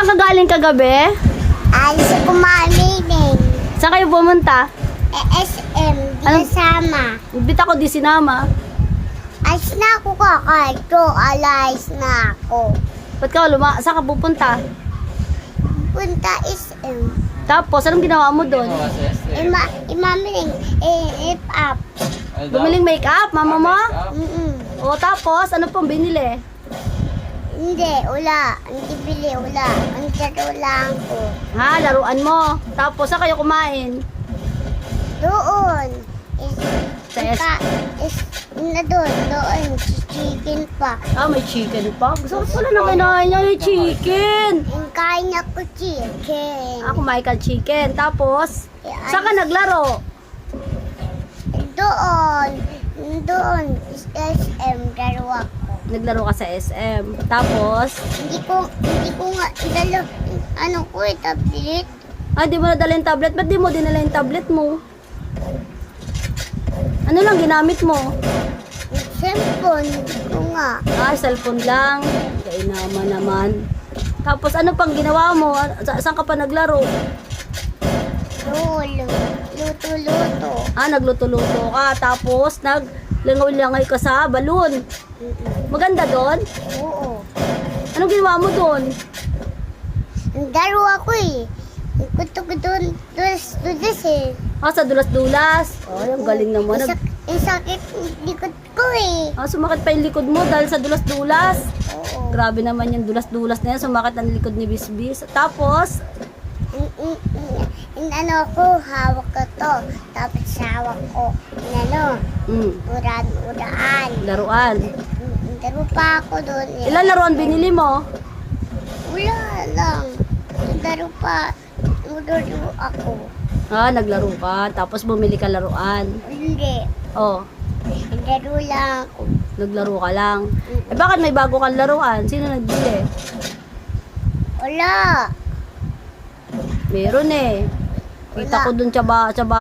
Saan ka galing kagabi? Alis ako mamiling. Saan kayo pumunta? SM, di Anong- kasama. Bit ako di sinama. Alis na ako kakarto. Alis na ako. Ba't ka saan ka pupunta? Punta SM. Tapos, anong ginawa mo doon? Mamiling. If up. Bumiling make-up, mama mo? O, Mm-mm. tapos, ano pong binili? Hindi, wala. Hindi bili, wala. Ang taro lang ko. Ha, laruan mo. Tapos, saan kayo kumain? Doon. Sa S- Doon. Chicken pa. Ah, may chicken pa. Gusto ko pala na kinain niya yung chicken. Ang kain ako chicken. Ah, kumain ka chicken. Tapos, saan ka naglaro? Doon. SM, dalawa ko. Naglaro ka sa SM. Tapos, Hindi ko nga dalo. Ano ko tablet. di mo nadala yung tablet. Ba't di mo dinala yung tablet mo? Ano lang ginamit mo? Cellphone, hindi ko nga. Ah, cellphone lang. Kainama naman. Tapos, ano pang ginawa mo? Saan ka pa naglaro? Luto. Ah, nagluto-luto ka. Tapos, naglangoy-langoy ka sa balon. Maganda doon? Oo. Anong ginawa mo doon? Ang dalawa ko eh. Ang kuto ko doon. Dulas eh. Ah, sa dulas-dulas. Ay, ang galing naman. Ang sakit likod ko eh. Ah, sumakit pa yung likod mo dahil sa dulas-dulas. Oo. Grabe naman yung dulas-dulas na yan. Sumakit ang likod ni Bisbis. Tapos, Ang ano ko, hawak ko to. Tapos hawak ko, uraan. laruan. Daro pa ako doon eh. Ilan laruan binili mo? Wala lang. Daro pa. Daro ako. Ah, naglaro ka. Tapos bumili ka laruan. Hindi. Oh, Daro lang ako. naglaro ka lang. Eh, bakit may bago kang laruan? Sino nagbili? Wala. Meron eh. Kita Wala. ko dun sa